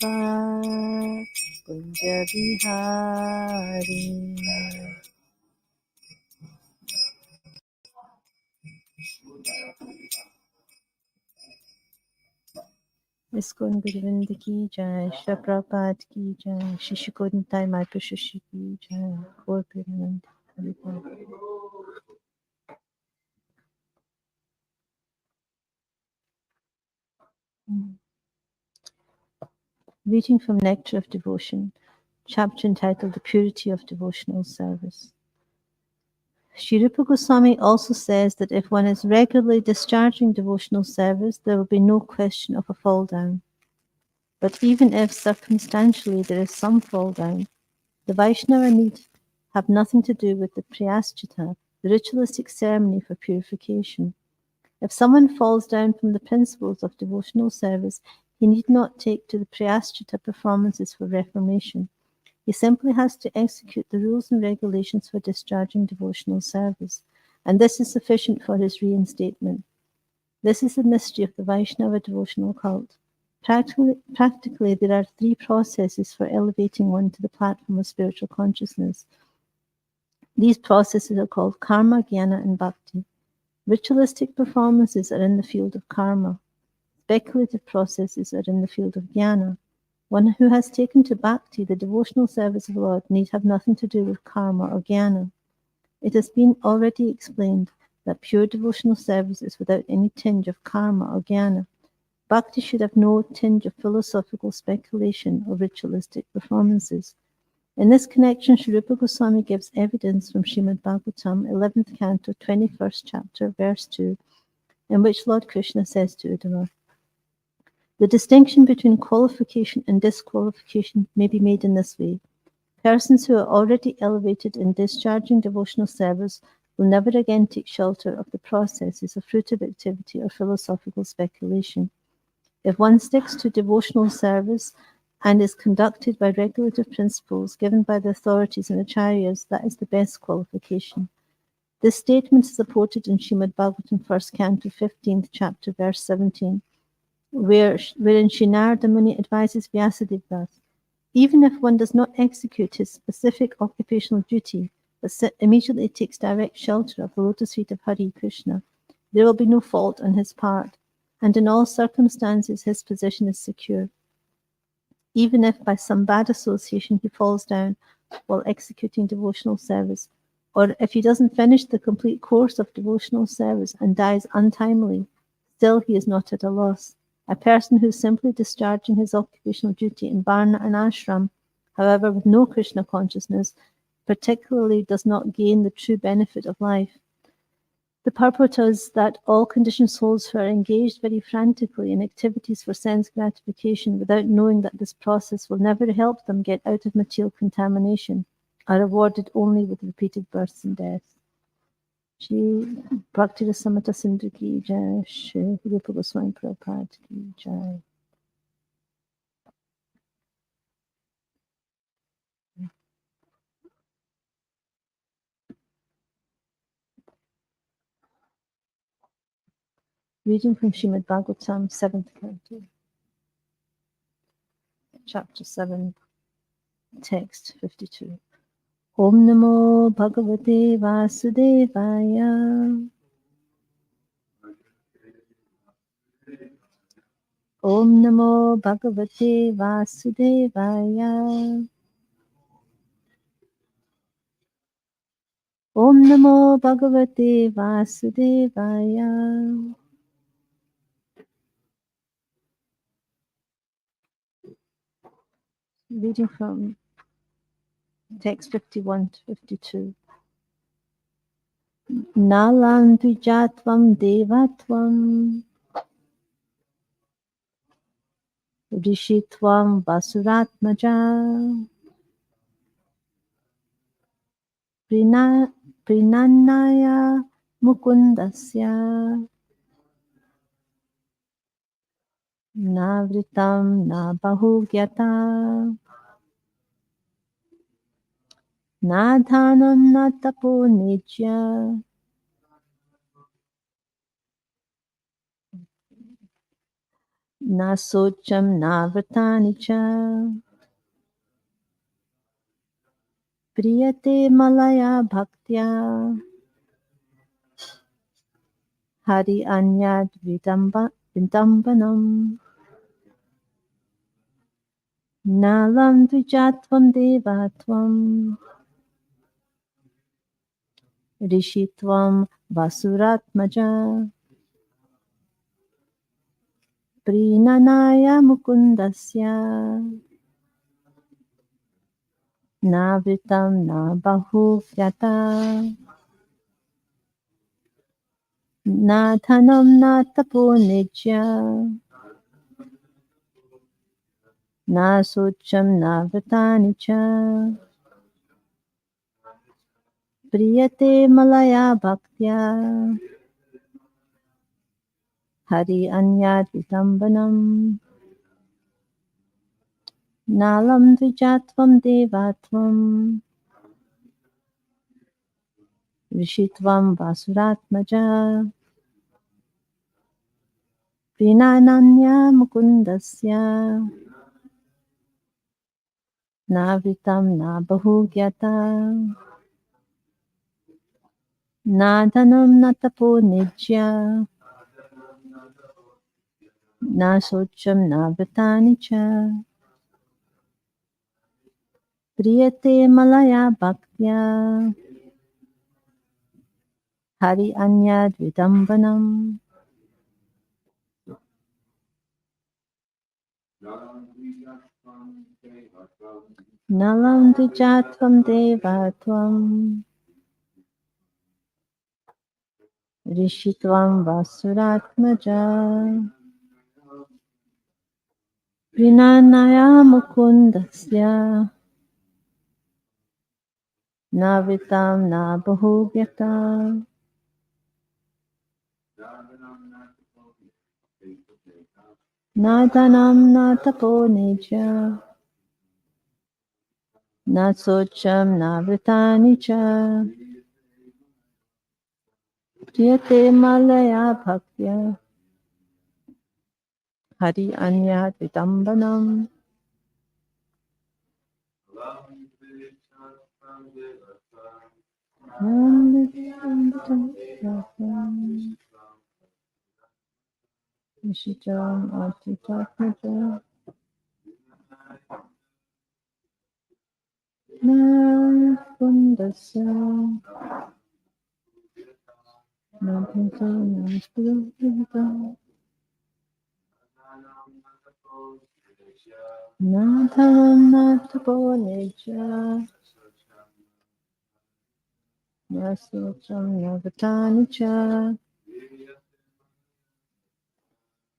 Sarva Kunja Vihari. ISKCON Govinda ki jai, Shri Prabhupada ki jai, Shri Shukundai Mata Shashi ki jai, Gaur Premanand Haribol. Reading from Nectar of Devotion, chapter entitled The Purity of Devotional Service. Sri Rupa Goswami also says that if one is regularly discharging devotional service, there will be no question of a fall down. But even if circumstantially there is some fall down, the Vaishnava need have nothing to do with the Priyaschita, the ritualistic ceremony for purification. If someone falls down from the principles of devotional service, he need not take to the Priyaschita performances for reformation. He simply has to execute the rules and regulations for discharging devotional service, and this is sufficient for his reinstatement. This is the mystery of the Vaishnava devotional cult. Practically, there are three processes for elevating one to the platform of spiritual consciousness. These processes are called karma, jnana, and bhakti. Ritualistic performances are in the field of karma. Speculative processes are in the field of jnana. One who has taken to bhakti, the devotional service of the Lord, need have nothing to do with karma or jnana. It has been already explained that pure devotional service is without any tinge of karma or jnana. Bhakti should have no tinge of philosophical speculation or ritualistic performances. In this connection, Sri Rupa Goswami gives evidence from Srimad Bhagvatam, 11th canto, 21st chapter, verse 2, in which Lord Krishna says to Uddhava, the distinction between qualification and disqualification may be made in this way. Persons who are already elevated in discharging devotional service will never again take shelter of the processes of fruitive activity or philosophical speculation. If one sticks to devotional service and is conducted by regulative principles given by the authorities and acharyas, that is the best qualification. This statement is supported in Srimad Bhagavatam, 1st canto, 15th chapter, verse 17, wherein Sri Narada Muni advises Vyasadeva thus, even if one does not execute his specific occupational duty, but immediately takes direct shelter of the lotus feet of Hari Krishna, there will be no fault on his part, and in all circumstances his position is secure. Even if by some bad association he falls down while executing devotional service, or if he doesn't finish the complete course of devotional service and dies untimely, still he is not at a loss. A person who is simply discharging his occupational duty in Varna and Ashram, however with no Krishna consciousness, particularly does not gain the true benefit of life. The purport is that all conditioned souls who are engaged very frantically in activities for sense gratification without knowing that this process will never help them get out of material contamination are rewarded only with repeated births and deaths. Shri Bhakti Rasamrita Sindhu ki jai, Shri Rupa Goswami Prabhupada ki jai. Reading from Srimad Bhagavatam, 7th canto, chapter 7, text 52. Om Namo Bhagavate Vasudevaya. Om Namo Bhagavate Vasudevaya. Om Namo Bhagavate Vasudevaya. Reading from text 51 to 52. Nalam Dvijatvam Devatvam Rishitvam Vasuratmaja Prinannaya Mukundasya Navritam Nabahugyata Nadhanam Natapo Nijya. Na socham na vratani cha. Priyate malaya bhaktya. Hari anyad vidambanam. Nalam dvijatvam devatvam. Rishitvam vasuratmaja. Prinanaya mukundasya. Navitam na bahufyata. Na dhanam na tapo nijya. Na socham na vratani cha. Priyate malaya bhaktya. Hari anyad vitambanam. Nalam dvijatvam devatvam. Rishitvam vasuratmaja. Prinananya mukundasya. Navitam na bahugyata. Na dhanam na tapo nijya. Na socham na vratani cha. Priyate malaya bhaktya. Hari anyad vidambanam. Nalam dvijatvam devatvam. Rishitvam vasuratmaja. Prinanaya mukundasya. Navitam na bahuvyata. Na dhanam na tapo nijya. Na socham na vritani cha. Priyate malaya bhaktya. Hari anyad vidambanam. Vishitam atitatmaja. Na kundasya. Na bhunta na spurvita. Na dhanam na tapo nijya. Na socham na vratani cha.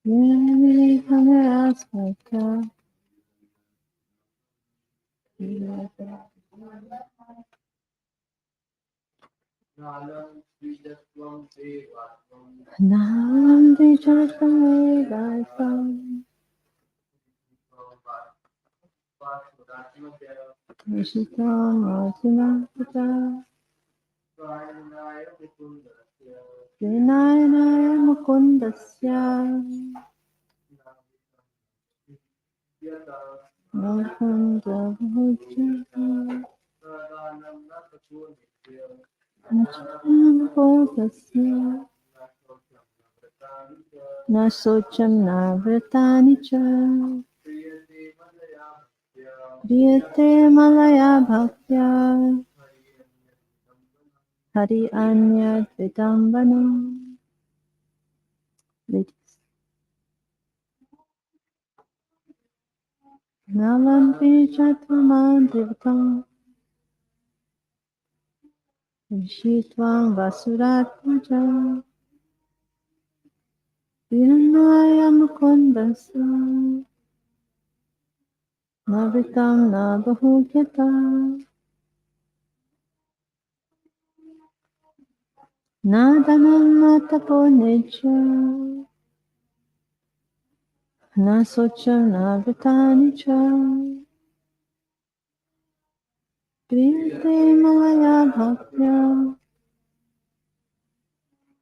Yeni asmaka. Nam dijatvam evatam. Vishitam atinapata. Vinayana mukundasya. Mukunda bhujya. Nacham bodhasya. Na socham na vratani cha. Priyate malaya bhaktya. Hari anyad vidambanam. Ladies. Nalam vijatvam devatam. Rishitvam vasuratmaja. Vinaya mukundasya. Navitam na bahugyata. Na dhanam na tapo nijya. Na socham na vratani cha. Priyate malaya bhaktya.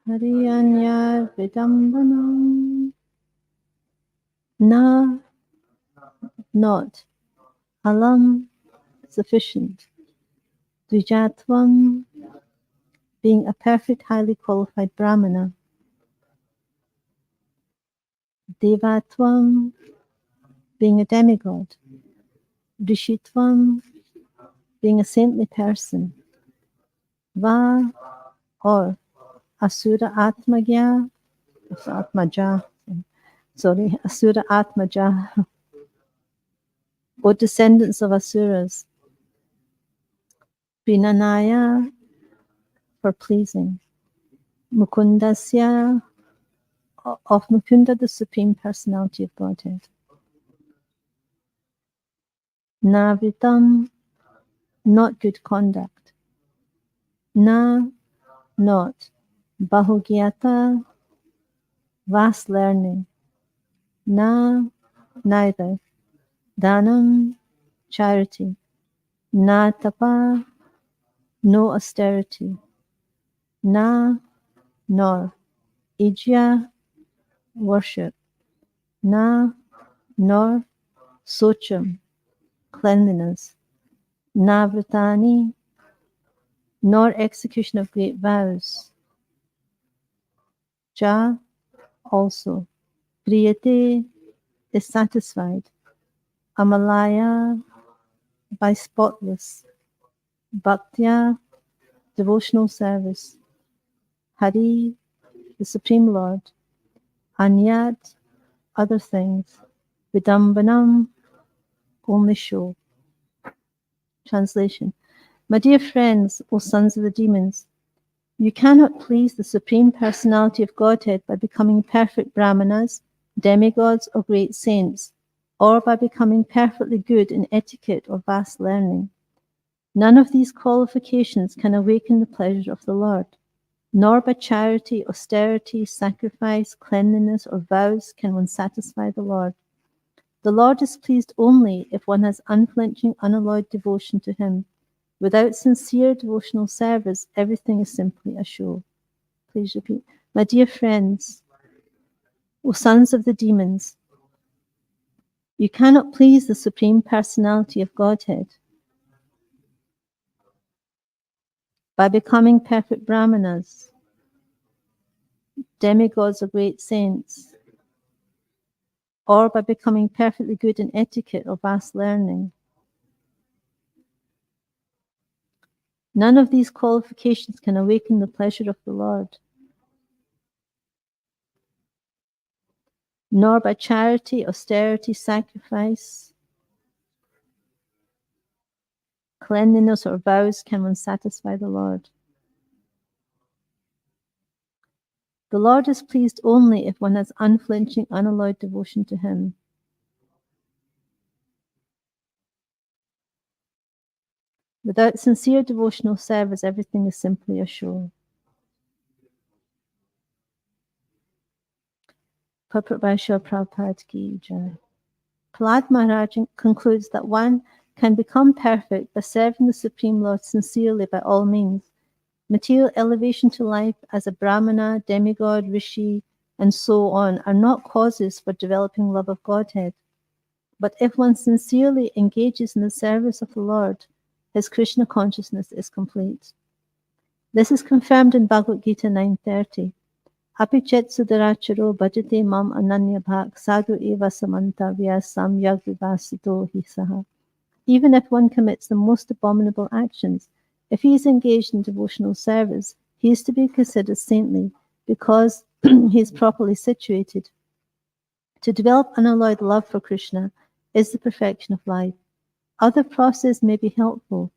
Hari anyad vidambanam. Na, not. Alam, sufficient. Dvijatvam, being a perfect, highly qualified Brahmana. Devatvam, being a demigod. Rishitvam, being a saintly person. Va, or Asura Atmaja, Asura Atmaja, or descendants of Asuras. Prinanaya, for pleasing. Mukundasya, of Mukunda, the Supreme Personality of Godhead. Navritam, not good conduct. Na, not. Bahugyata, vast learning. Na, neither. Dhanam, charity. Na tapa, no austerity. Na, nor. Ijya, worship. Na, nor. Socham, cleanliness. Na vritani, nor execution of great vows. Ja, also. Priyate, is satisfied. Amalaya, by spotless. Bhaktya, devotional service. Hari, the Supreme Lord. Anyat, other things. Vidambanam, only show. Translation. My dear friends, O sons of the demons, you cannot please the Supreme Personality of Godhead by becoming perfect Brahmanas, demigods, or great saints, or by becoming perfectly good in etiquette or vast learning. None of these qualifications can awaken the pleasure of the Lord, nor by charity, austerity, sacrifice, cleanliness, or vows can one satisfy the Lord. The Lord is pleased only if one has unflinching, unalloyed devotion to Him. Without sincere devotional service, everything is simply a show. Please repeat. My dear friends, O sons of the demons, you cannot please the Supreme Personality of Godhead by becoming perfect Brahmanas, demigods or great saints, or by becoming perfectly good in etiquette or vast learning. None of these qualifications can awaken the pleasure of the Lord, nor by charity, austerity, sacrifice, cleanliness, or vows can one satisfy the Lord. The Lord is pleased only if one has unflinching, unalloyed devotion to Him. Without sincere devotional service, everything is simply a show. Purport by Srila Prabhupada Ki Jai. Prahlad Maharaj concludes that one can become perfect by serving the Supreme Lord sincerely by all means. Material elevation to life as a Brahmana, demigod, rishi, and so on are not causes for developing love of Godhead. But if one sincerely engages in the service of the Lord, his Krishna consciousness is complete. This is confirmed in Bhagavad Gita 9:30. Apichet sudaracharo bhajate mam ananya bhak sadhu eva samanta vyasam yagvivasito hisaha. Even if one commits the most abominable actions, if he is engaged in devotional service, he is to be considered saintly because he is properly situated. To develop unalloyed love for Krishna is the perfection of life. Other processes may be helpful,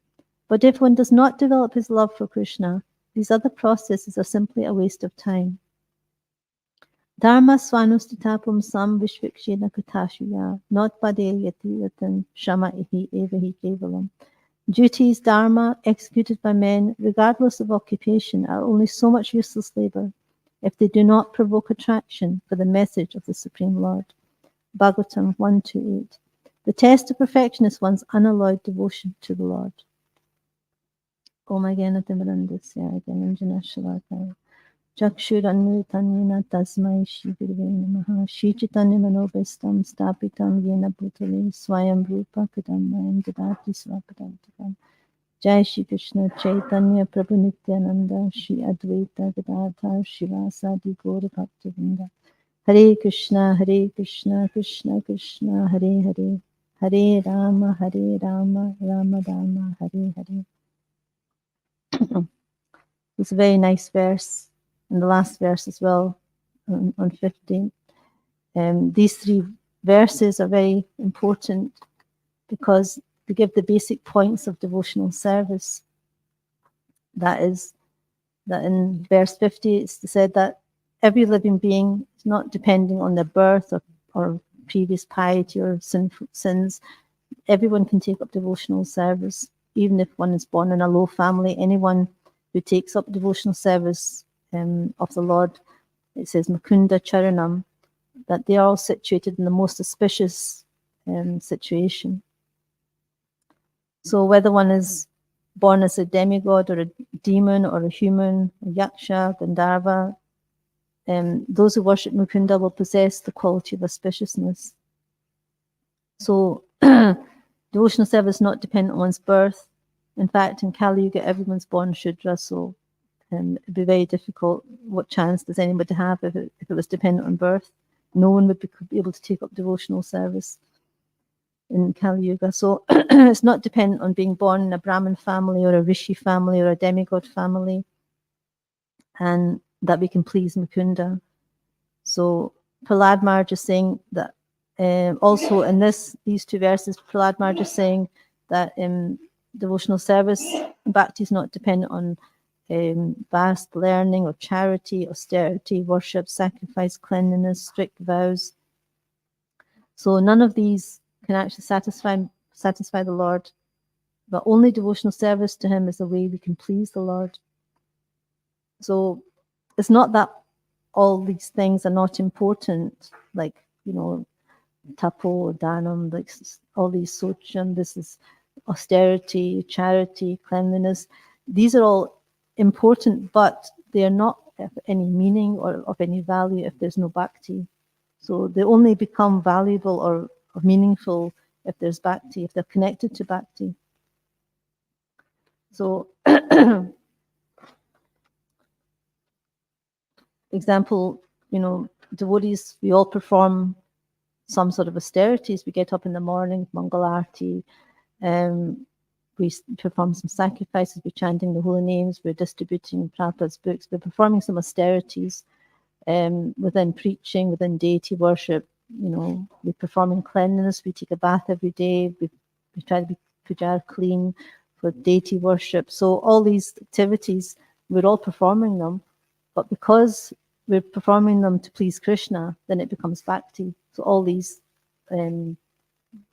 but if one does not develop his love for Krishna, these other processes are simply a waste of time. Dharma svanustitapum sam vishvikshena katashuya, not padeyati yatan shama ihi evahi kevalam. Duties, dharma, executed by men, regardless of occupation, are only so much useless labor if they do not provoke attraction for the message of the Supreme Lord. Bhagavatam 1:28. The test of perfection is one's unalloyed devotion to the Lord. Om Agyanatimirandasya Gyananjana Shalakaya Chakshurannutanyena tasmai Shri Gurave Namaha. Shri Chaitanya Manobhistam Stapitam Yena Bhutale Swayam Rupa Kadammayam Dadati Swapadantikam. Jai Shri Krishna Chaitanya Prabhu Nityananda Shri Advaita Gadadhar Shivasadi Gaura Bhaktivinoda. Hare Krishna Krishna Krishna Hare Hare, Hare Rama Rama Rama Hare Hare. It's a very nice verse, and the last verse as well, on 15. These three verses are very important because they give the basic points of devotional service. That is, that in verse 50 it's said that every living being is not depending on their birth or previous piety or sins. Everyone can take up devotional service, even if one is born in a low family. Anyone who takes up devotional service of the Lord, it says Mukunda Charanam, that they are all situated in the most auspicious situation. So whether one is born as a demigod or a demon or a human, a yaksha, Gandharva, those who worship Mukunda will possess the quality of auspiciousness. So devotional service is not dependent on one's birth. In fact, in Kali Yuga, everyone's born Shudra, so it'd be very difficult. What chance does anybody have if it was dependent on birth? No one would be able to take up devotional service in Kali Yuga. So it's not dependent on being born in a Brahmin family or a Rishi family or a demigod family, and that we can please Mukunda. So Prahlad Maharaj is saying that also in these two verses, Prahlad Maharaj is saying that devotional service, bhakti is not dependent on vast learning or charity, austerity, worship, sacrifice, cleanliness, strict vows. So none of these can actually satisfy the Lord, but only devotional service to Him is the way we can please the Lord. So it's not that all these things are not important, like, tapo, danam, like all these socham, this is austerity, charity, cleanliness. These are all important, but they are not of any meaning or of any value if there's no bhakti. So they only become valuable or meaningful if there's bhakti, if they're connected to bhakti. So, example, devotees, we all perform some sort of austerities. We get up in the morning, Mangalarti, we perform some sacrifices, we're chanting the holy names, we're distributing Prabhupada's books, we're performing some austerities within preaching, within deity worship. We're performing cleanliness, we take a bath every day, we try to be pujar clean for deity worship. So all these activities, we're all performing them, but because we're performing them to please Krishna, then it becomes bhakti. So all these, for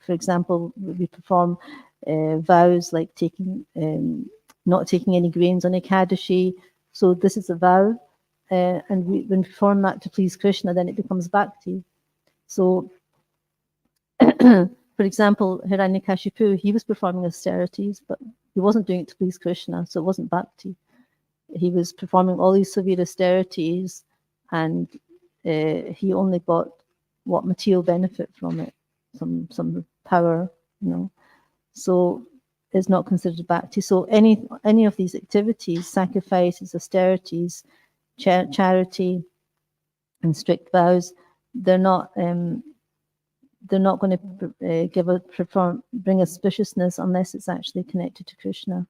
example, we perform vows like not taking any grains on Ekadashi. So this is a vow, and when we perform that to please Krishna, then it becomes bhakti. So, for example, Hiranyakashipu, he was performing austerities, but he wasn't doing it to please Krishna, so it wasn't bhakti. He was performing all these severe austerities, and he only got what material benefit from it, some power, So it's not considered bhakti. So any of these activities, sacrifices, austerities, charity, and strict vows, they're not going to bring auspiciousness unless it's actually connected to Krishna.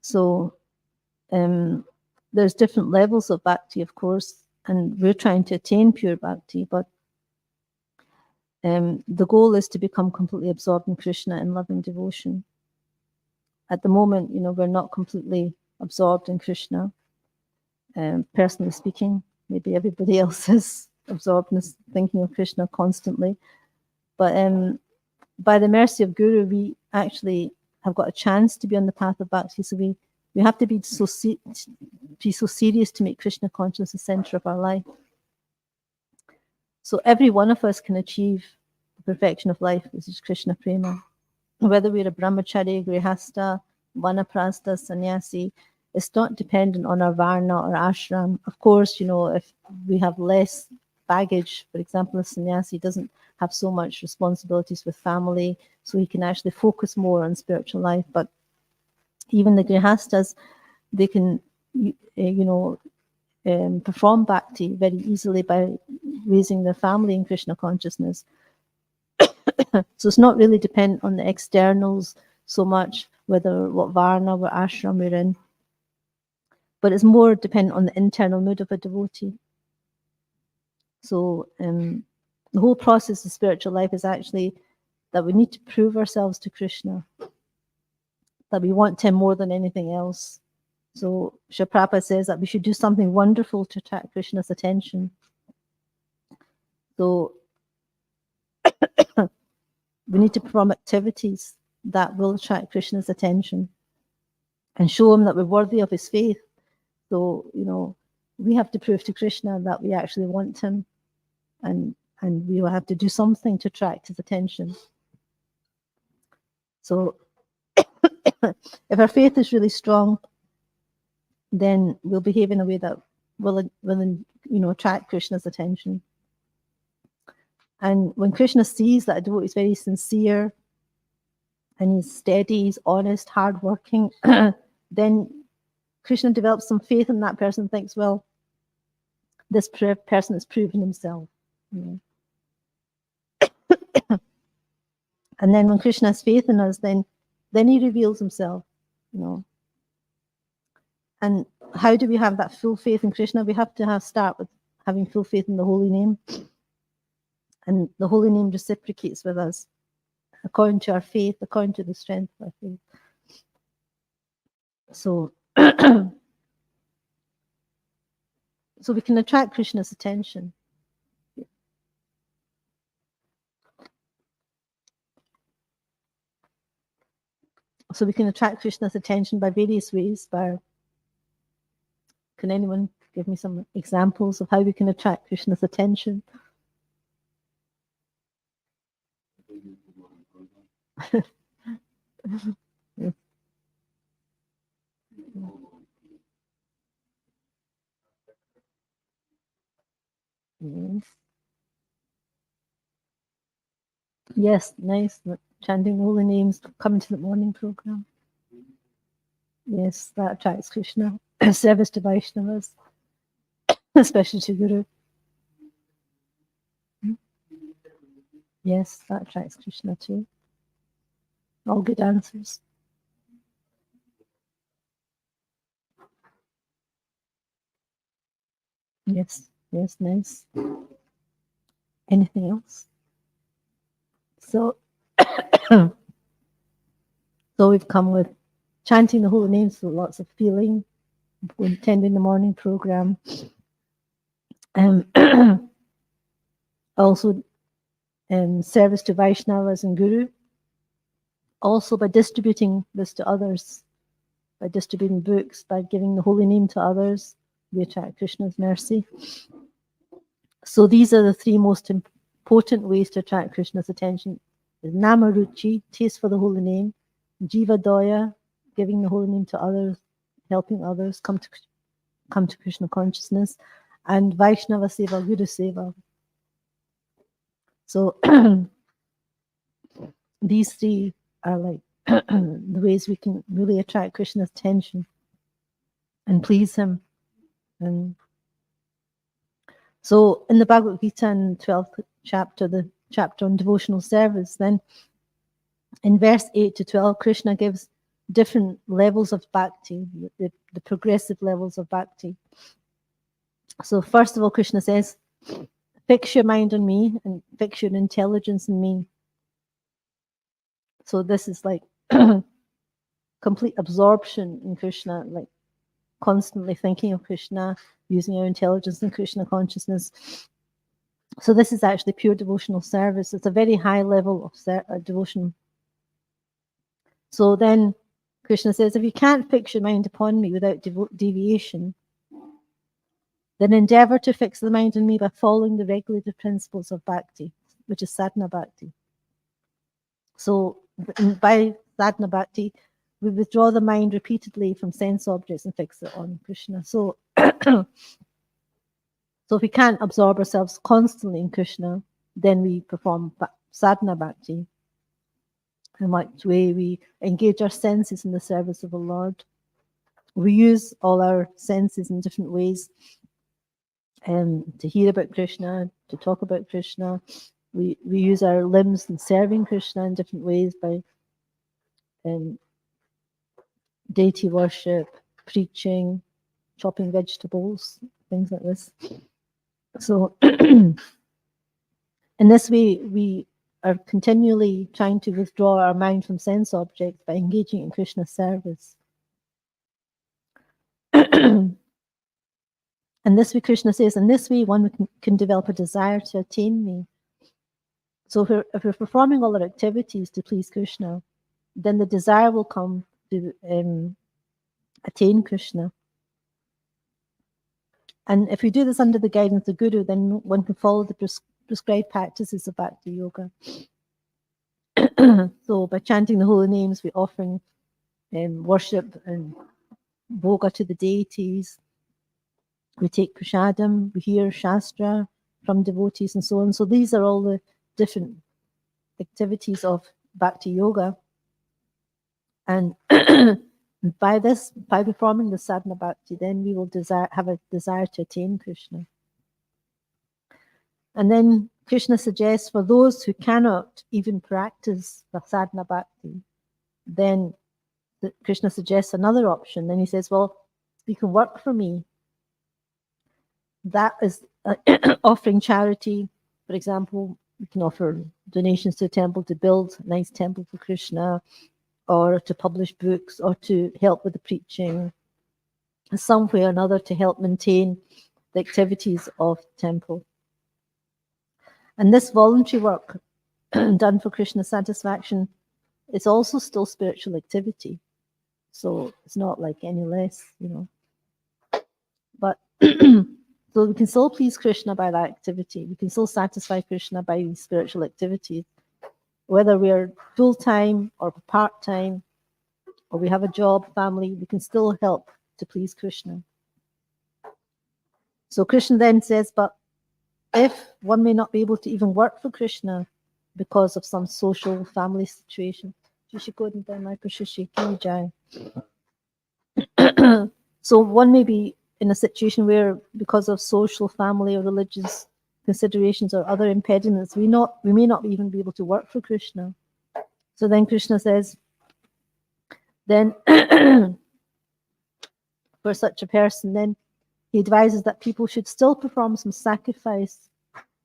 So there's different levels of bhakti, of course, and we're trying to attain pure bhakti, but the goal is to become completely absorbed in Krishna in loving devotion. At the moment, we're not completely absorbed in Krishna. Personally speaking, maybe everybody else is absorbed in thinking of Krishna constantly. But by the mercy of Guru, we actually have got a chance to be on the path of bhakti. So we have to be so serious to make Krishna consciousness the center of our life. So every one of us can achieve the perfection of life, which is Krishna Prema. Whether we're a brahmachari, grihastha, vanaprastha, sannyasi, It's not dependent on our varna or ashram. Of course, if we have less baggage, for example, a sannyasi doesn't have so much responsibilities with family, so he can actually focus more on spiritual life. But even the grihastas, they can, perform bhakti very easily by raising their family in Krishna consciousness. So it's not really dependent on the externals so much, whether what varna or ashram we're in, but it's more dependent on the internal mood of a devotee. So the whole process of spiritual life is actually that we need to prove ourselves to Krishna, that we want him more than anything else. So Srila Prabhupada says that we should do something wonderful to attract Krishna's attention. So we need to perform activities that will attract Krishna's attention and show him that we're worthy of his faith. So, we have to prove to Krishna that we actually want him, and we will have to do something to attract his attention. So if our faith is really strong, then we'll behave in a way that will attract Krishna's attention. And when Krishna sees that a devotee is very sincere and he's steady, he's honest, hardworking, then Krishna develops some faith in that person, thinks, well, this person has proven himself. And then when Krishna has faith in us, then he reveals himself, And how do we have that full faith in Krishna? We have to start with having full faith in the holy name. And the holy name reciprocates with us according to our faith, according to the strength of our faith. So, so we can attract Krishna's attention. So we can attract Krishna's attention by various ways. Can anyone give me some examples of how we can attract Krishna's attention? Yes, nice. Chanting all the names, coming to the morning program. Yes, that attracts Krishna. Service to Vaishnavas, especially to Guru. Yes, that attracts Krishna too. All good answers. Yes, nice. Anything else? So, so we've come with chanting the holy names with lots of feeling, attending the morning program. Also, service to Vaishnavas and Guru. Also by distributing this to others, by distributing books, by giving the holy name to others, we attract Krishna's mercy. So these are the three most important ways to attract Krishna's attention. Namaruchi, taste for the holy name. Jiva Daya, giving the holy name to others, helping others come to Krishna consciousness. And Vaishnava Seva, Guru Seva. So these three are like the ways we can really attract Krishna's attention and please him. And so in the Bhagavad Gita in 12th chapter, the chapter on devotional service, then in verse 8 to 12, Krishna gives different levels of bhakti, the progressive levels of bhakti. So first of all, Krishna says, fix your mind on me and fix your intelligence in me. So this is like complete absorption in Krishna, like constantly thinking of Krishna, using our intelligence in Krishna consciousness. So this is actually pure devotional service. It's a very high level of devotion. So then Krishna says, if you can't fix your mind upon me without deviation, then endeavor to fix the mind on me by following the regulative principles of bhakti, which is sadhana bhakti. So by sadhana bhakti, we withdraw the mind repeatedly from sense objects and fix it on Krishna. So, so if we can't absorb ourselves constantly in Krishna, then we perform sadhana bhakti, in which way we engage our senses in the service of the Lord. We use all our senses in different ways to hear about Krishna, to talk about Krishna. We use our limbs in serving Krishna in different ways by deity worship, preaching, chopping vegetables, things like this. So in this way, we are continually trying to withdraw our mind from sense objects by engaging in Krishna's service. And this way, Krishna says, in this way, one can develop a desire to attain me. So if we're performing all our activities to please Krishna, then the desire will come to attain Krishna. And if we do this under the guidance of the Guru, then one can follow the prescribed practices of Bhakti Yoga. So by chanting the holy names, we offering worship and bhoga to the deities. We take prasadam, we hear shastra from devotees and so on. So these are all the different activities of Bhakti Yoga. And by performing the sadhana bhakti, then we will have a desire to attain Krishna. And then Krishna suggests for those who cannot even practice the sadhana bhakti, then Krishna suggests another option. Then he says, well, you can work for me. That is offering charity. For example, you can offer donations to a temple to build a nice temple for Krishna, or to publish books, or to help with the preaching, some way or another to help maintain the activities of the temple. And this voluntary work done for Krishna's satisfaction is also still spiritual activity. So it's not like any less, But so we can still please Krishna by that activity. We can still satisfy Krishna by these spiritual activities. Whether we're full-time or part-time, or we have a job, family, we can still help to please Krishna. So Krishna then says, but if one may not be able to even work for Krishna because of some social family situation, so one may be in a situation where, because of social, family, or religious considerations or other impediments, we may not even be able to work for Krishna. So then Krishna says, then for such a person, then he advises that people should still perform some sacrifice,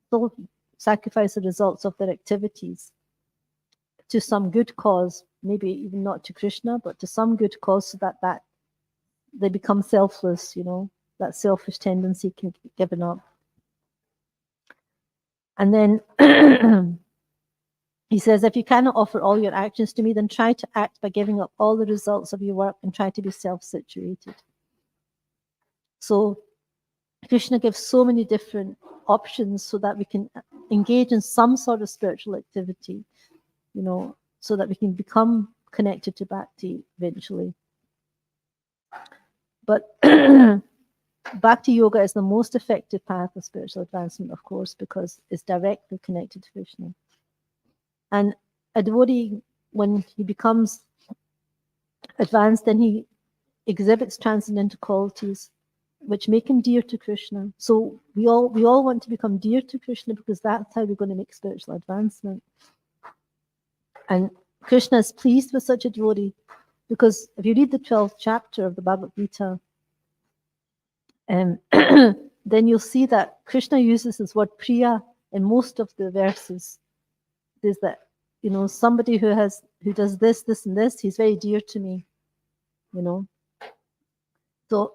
still sacrifice the results of their activities to some good cause, maybe even not to Krishna, but to some good cause, so that they become selfless, that selfish tendency can be given up. And then he says, if you cannot offer all your actions to me, then try to act by giving up all the results of your work and try to be self-situated. So Krishna gives so many different options so that we can engage in some sort of spiritual activity, so that we can become connected to Bhakti eventually. But Bhakti Yoga is the most effective path of spiritual advancement, of course, because it's directly connected to Krishna. And a devotee, when he becomes advanced, then he exhibits transcendental qualities which make him dear to Krishna. So we all want to become dear to Krishna, because that's how we're going to make spiritual advancement. And Krishna is pleased with such a devotee, because if you read the 12th chapter of the Bhagavad Gita, then you'll see that Krishna uses this word Priya in most of the verses. There's that, somebody who does this, this, and this, he's very dear to me, So,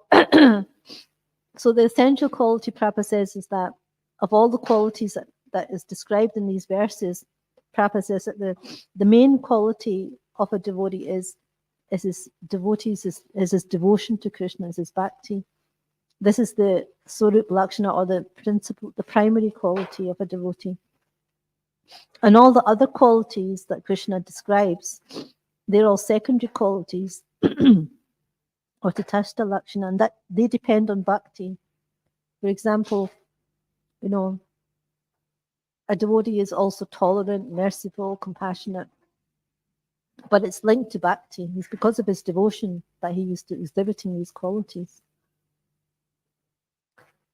so the essential quality Prabhupada says is that of all the qualities that is described in these verses, Prabhupada says that the main quality of a devotee is his devotion to Krishna, is his bhakti. This is the Swarup Lakshana, or the primary quality of a devotee. And all the other qualities that Krishna describes they're all secondary qualities or tatastha lakshana, and that they depend on bhakti. For example, you know, a devotee is also tolerant, merciful, compassionate, but it's linked to bhakti. It's because of his devotion that he is exhibiting these qualities.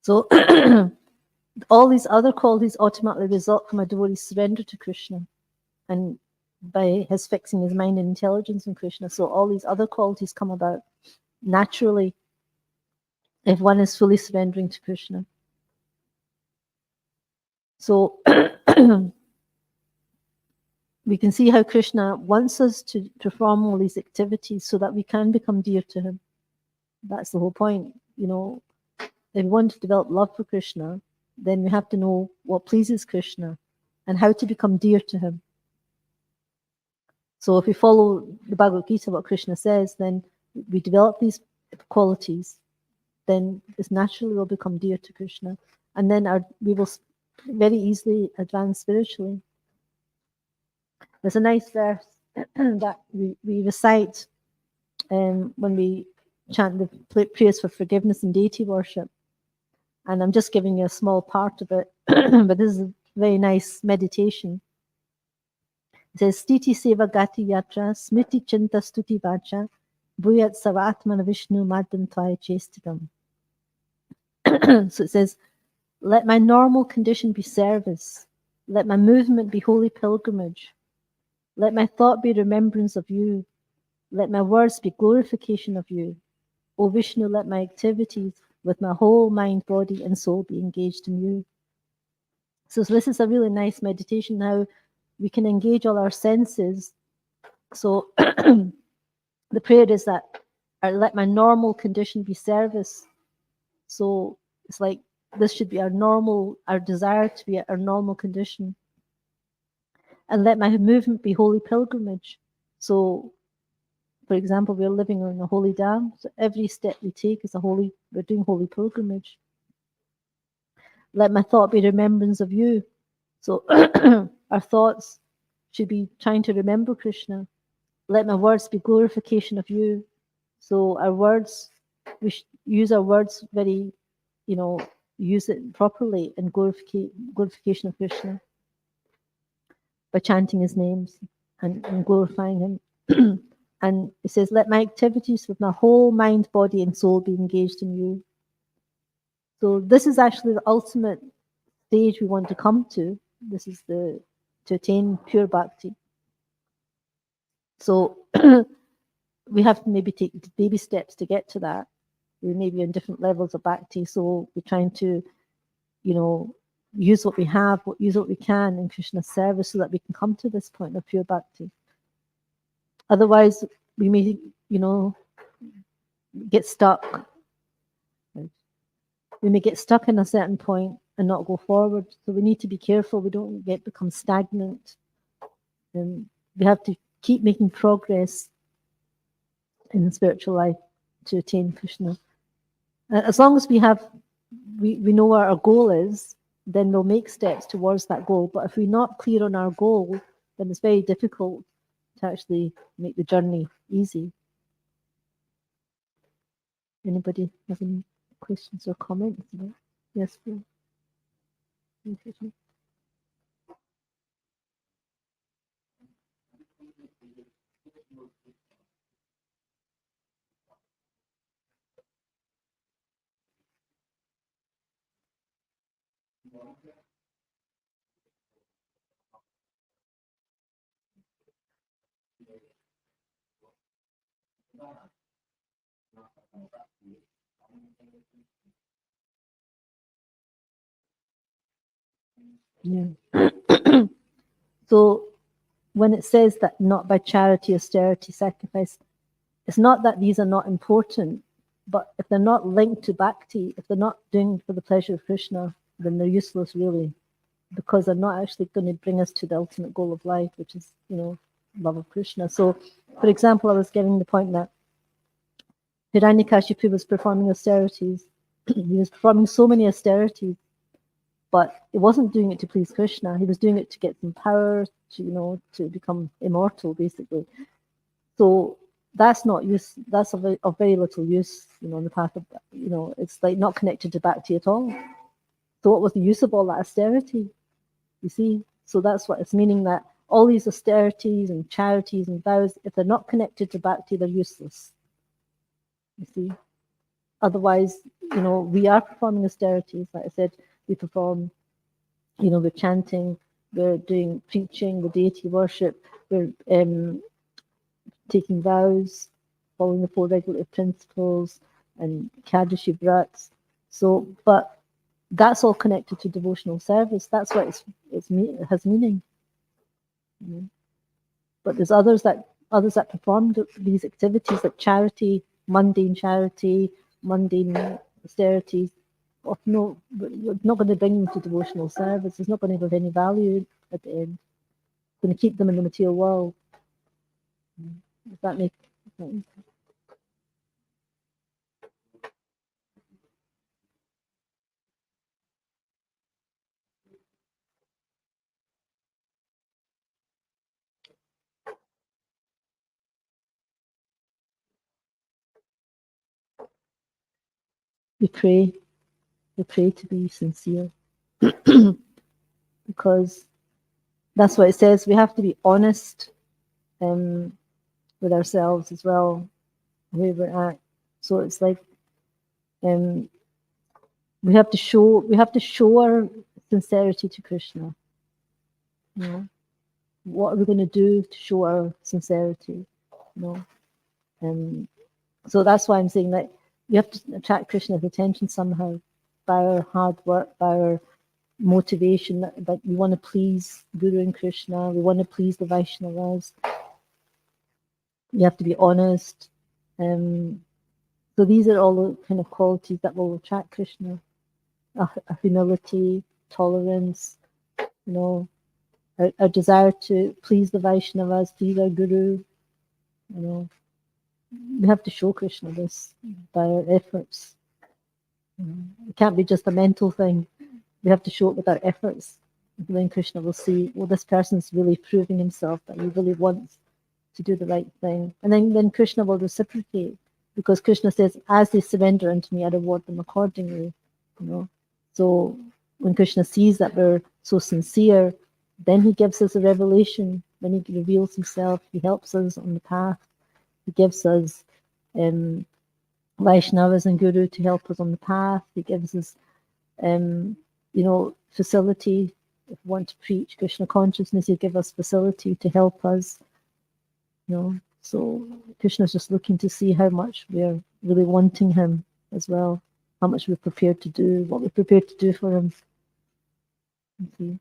So all these other qualities ultimately result from a devotee's surrender to Krishna and by his fixing his mind and intelligence in Krishna. So all these other qualities come about naturally if one is fully surrendering to Krishna. So we can see how Krishna wants us to perform all these activities so that we can become dear to him. That's the whole point. You know, if we want to develop love for Krishna, then we have to know what pleases Krishna and how to become dear to him. So if we follow the Bhagavad Gita, what Krishna says, then we develop these qualities, then it's naturally we'll become dear to Krishna. And then we will very easily advance spiritually. There's a nice verse that we recite when we chant the prayers for forgiveness and deity worship. And I'm just giving you a small part of it, but this is a very nice meditation. It says, Stiti seva gati yatra, smriti chinta stuti vacha, bhuyat savatmana vishnu madham tvaya chestidam. So it says, let my normal condition be service. Let my movement be holy pilgrimage. Let my thought be remembrance of you. Let my words be glorification of you. O Vishnu, let my activities with my whole mind, body, and soul be engaged in you. So this is a really nice meditation, how we can engage all our senses. So the prayer is that let my normal condition be service. So it's like this should be our desire to be at our normal condition. And let my movement be holy pilgrimage. So, for example, we're living on a holy dam. So every step we take is we're doing holy pilgrimage. Let my thought be remembrance of you. So our thoughts should be trying to remember Krishna. Let my words be glorification of you. So our words, we should use our words very, use it properly in glorification of Krishna by chanting his names and glorifying him. And it says, let my activities with my whole mind, body, and soul be engaged in you. So this is actually the ultimate stage we want to come to. This is to attain pure bhakti. So we have to maybe take baby steps to get to that. We may be on different levels of bhakti, so we're trying to, use what we have, use what we can in Krishna's service so that we can come to this point of pure bhakti. Otherwise, we may, get stuck. We may get stuck in a certain point and not go forward. So we need to be careful we don't become stagnant. And we have to keep making progress in the spiritual life to attain Krishna. As long as we know what our goal is, then we'll make steps towards that goal. But if we're not clear on our goal, then it's very difficult to actually make the journey easy. Anybody have any questions or comments about? Yes, please. Yeah. So when it says that not by charity, austerity, sacrifice, it's not that these are not important, but if they're not linked to bhakti, if they're not doing for the pleasure of Krishna, then they're useless really, because they're not actually going to bring us to the ultimate goal of life, which is, love of Krishna. So, for example, I was getting the point that Hiranyakashipu was performing austerities. He was performing so many austerities, but it wasn't doing it to please Krishna. He was doing it to get some power, to become immortal, basically. So that's not use. That's of very little use, on the path of, it's like not connected to bhakti at all. So what was the use of all that austerity? You see? So that's what it's meaning, that all these austerities and charities and vows, if they're not connected to bhakti, they're useless. You see? Otherwise, we are performing austerities. Like I said, we perform, we're chanting, we're doing preaching, we're deity worship, we're taking vows, following the four regulative principles and Kadashi Vrats. So, but that's all connected to devotional service. That's why it has meaning. But there's others that perform these activities, like charity, mundane austerities. Of no, you're not going to bring them to devotional service. It's not going to have any value at the end. It's going to keep them in the material world. Does that make sense? We pray to be sincere, because that's what it says. We have to be honest with ourselves as well, where we're at. So it's like we have to show our sincerity to Krishna. What are we going to do to show our sincerity? So that's why I'm saying that we have to attract Krishna's attention somehow, by our hard work, by our motivation, that we want to please Guru and Krishna, we want to please the Vaishnavas. You have to be honest. So these are all the kind of qualities that will attract Krishna. Humility, tolerance, our desire to please the Vaishnavas, please our Guru. We have to show Krishna this by our efforts. It can't be just a mental thing. We have to show it with our efforts. Then Krishna will see, well, this person's really proving himself, that he really wants to do the right thing. And then Krishna will reciprocate, because Krishna says, as they surrender unto me, I reward them accordingly. So when Krishna sees that we're so sincere, then he gives us a revelation. When he reveals himself, he helps us on the path. He gives us Vaishnavas and Guru to help us on the path. He gives us, facility. If we want to preach Krishna consciousness, he'll give us facility to help us. So Krishna's just looking to see how much we're really wanting him as well, how much we're prepared to do, what we're prepared to do for him. Okay.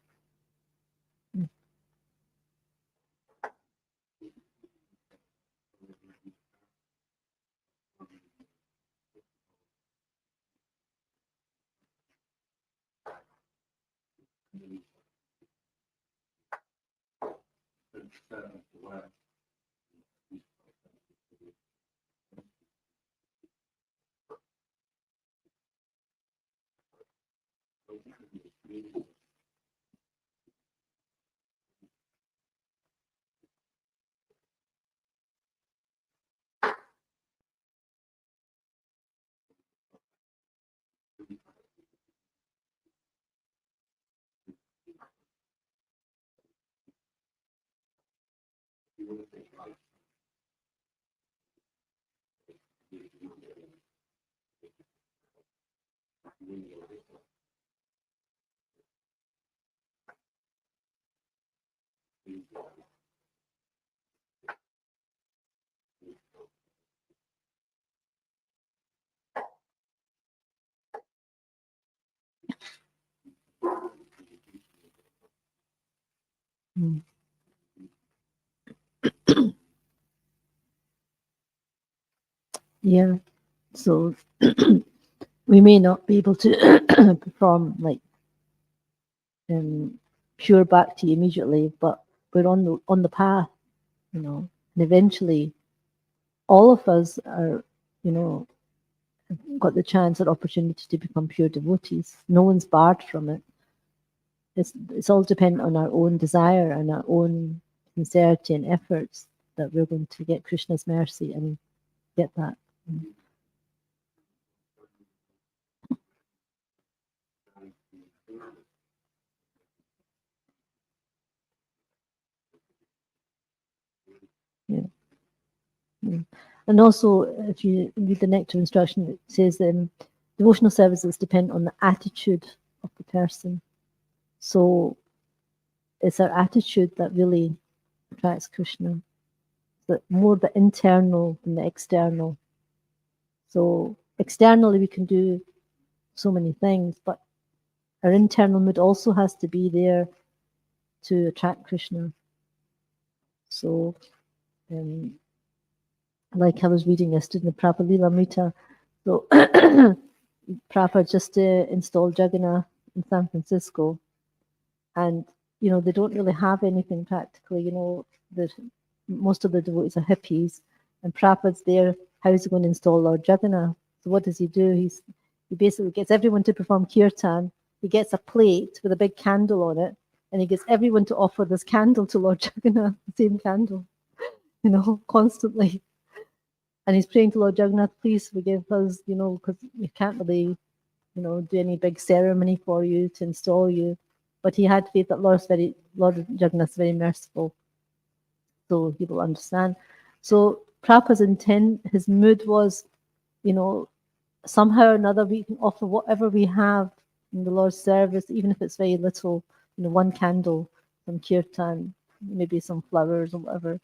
Yeah. So we may not be able to perform like pure bhakti immediately, but we're on the path, and eventually all of us are, got the chance or opportunity to become pure devotees. No one's barred from it. It's all dependent on our own desire and our own sincerity and efforts that we're going to get Krishna's mercy and get that. Yeah. Yeah. And also, if you read the nectar instruction, it says devotional services depend on the attitude of the person. So it's our attitude that really attracts Krishna. But more the internal than the external. So externally we can do so many things, but our internal mood also has to be there to attract Krishna. So, like I was reading yesterday in the Prabhupada Lila Mita, so Prabhupada just installed Jagannath in San Francisco, and they don't really have anything practically. Most of the devotees are hippies, and Prabhupada's there. How is he going to install Lord Jagannath? So what does he do? He basically gets everyone to perform kirtan. He gets a plate with a big candle on it, and he gets everyone to offer this candle to Lord Jagannath, the same candle, constantly. And he's praying to Lord Jagannath, please forgive us, because we can't really, do any big ceremony for you to install you. But he had faith that Lord Jagannath is very merciful, so he will understand. So Prabhupada's intent, his mood was, somehow or another we can offer whatever we have in the Lord's service, even if it's very little, one candle, some kirtan, maybe some flowers or whatever.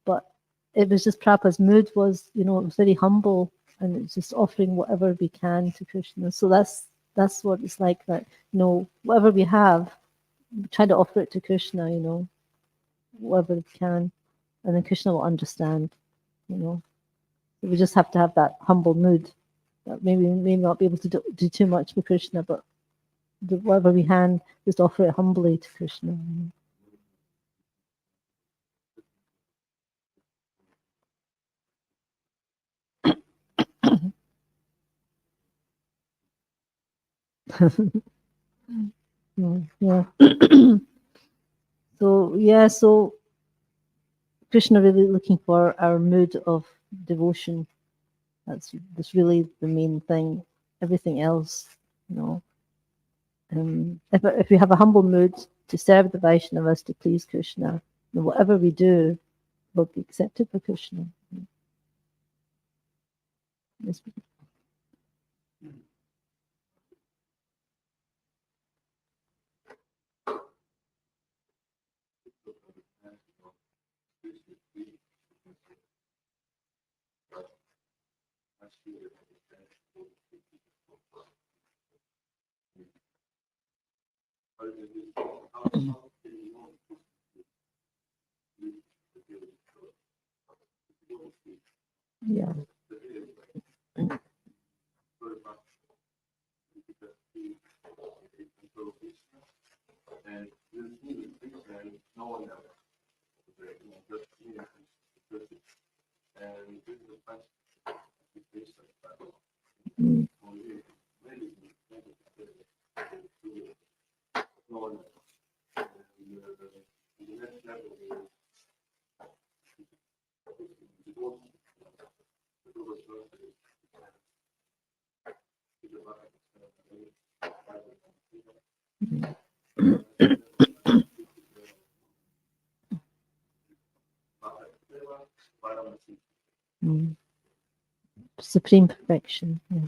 But it was just Prabhupada's mood was, it was very humble, and it's just offering whatever we can to Krishna. So that's what it's like, that, whatever we have, we try to offer it to Krishna, whatever we can, and then Krishna will understand, We just have to have that humble mood. That maybe we may not be able to do too much for Krishna, but whatever we can, just offer it humbly to Krishna. Yeah. So Krishna really looking for our mood of devotion. That's really the main thing. Everything else, if we have a humble mood to serve the Vaishnavas, to please Krishna, then whatever we do will be accepted by Krishna. Yes. Yeah. Mm. Mm. Supreme perfection. Yeah.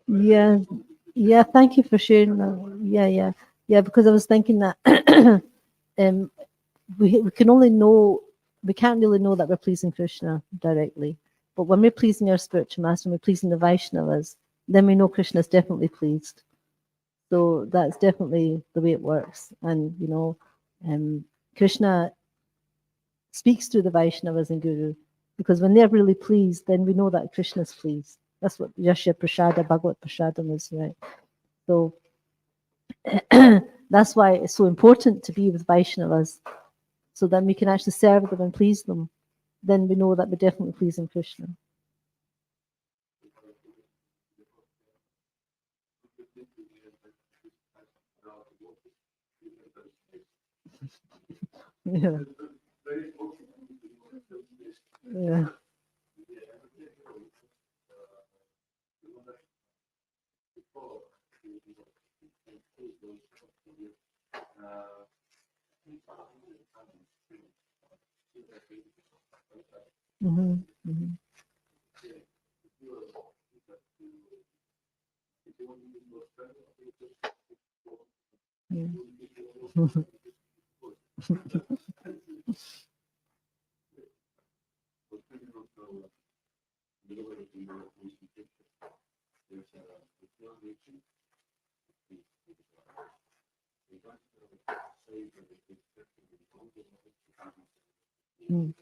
Yeah, yeah. Thank you for sharing that. Yeah. Because I was thinking that we can only know, we can't really know that we're pleasing Krishna directly, but when we're pleasing our spiritual master, and we're pleasing the Vaishnavas, then we know Krishna is definitely pleased. So that's definitely the way it works, and Krishna speaks to the Vaishnavas and Guru, because when they're really pleased, then we know that Krishna is pleased. That's what Yashya Prasada, Bhagavad Prasadam is, right? So That's why it's so important to be with Vaishnavas, so that we can actually serve them and please them. Then we know that we're definitely pleasing Krishna. Yeah. Yeah. Mm-hmm. Mm-hmm. Yeah. Mm.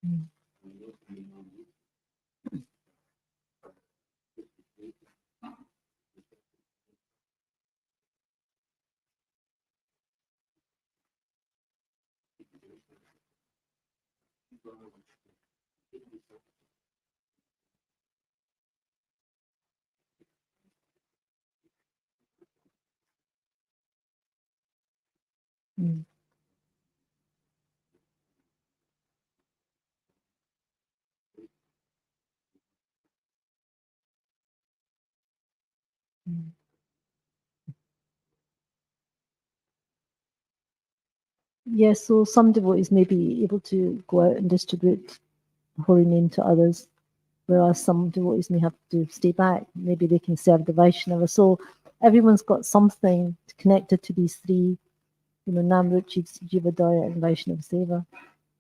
Mm. Mm. Mm. Yes, so some devotees may be able to go out and distribute the holy name to others, whereas some devotees may have to stay back. Maybe they can serve the Vaishnava. So everyone's got something connected to these three, Namruchi, Jivadaya, and Vaishnava Seva.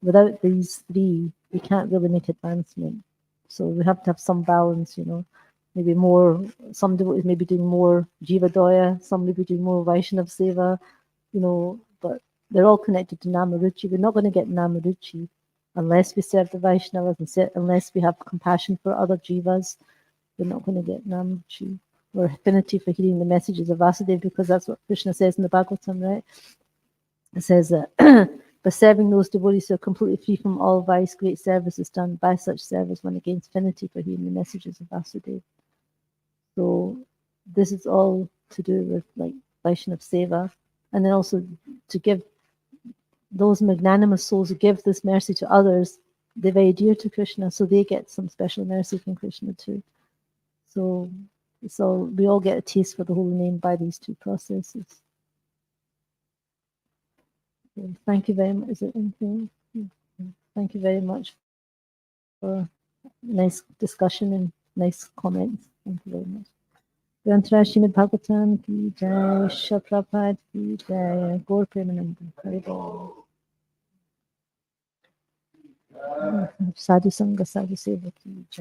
Without these three, we can't really make advancement. So we have to have some balance. Maybe more, some devotees may be doing more Jivadaya, some may be doing more Vaishnava Seva, but they're all connected to Namaruchi. We're not going to get Namaruchi unless we serve the Vaishnavas and unless we have compassion for other jivas. We're not going to get Namaruchi or affinity for hearing the messages of Vasudeva, because that's what Krishna says in the Bhagavatam, right? It says that by serving those devotees who are completely free from all vice, great service is done. By such service, one gains affinity for hearing the messages of Vasudeva. So this is all to do with like Vaishnava Seva, and then also to give those magnanimous souls who give this mercy to others. They're very dear to Krishna, so they get some special mercy from Krishna too. So we all get a taste for the holy name by these two processes. So thank you very much. Is there anything? Thank you very much for nice discussion and nice comments. Thank you very much. Grantara Srimad Bhagavatam ki jai, Shaprapad ki jai, Gaur Premananda. Haribol. Sadhu Sangha Sadhu Seva ki jai.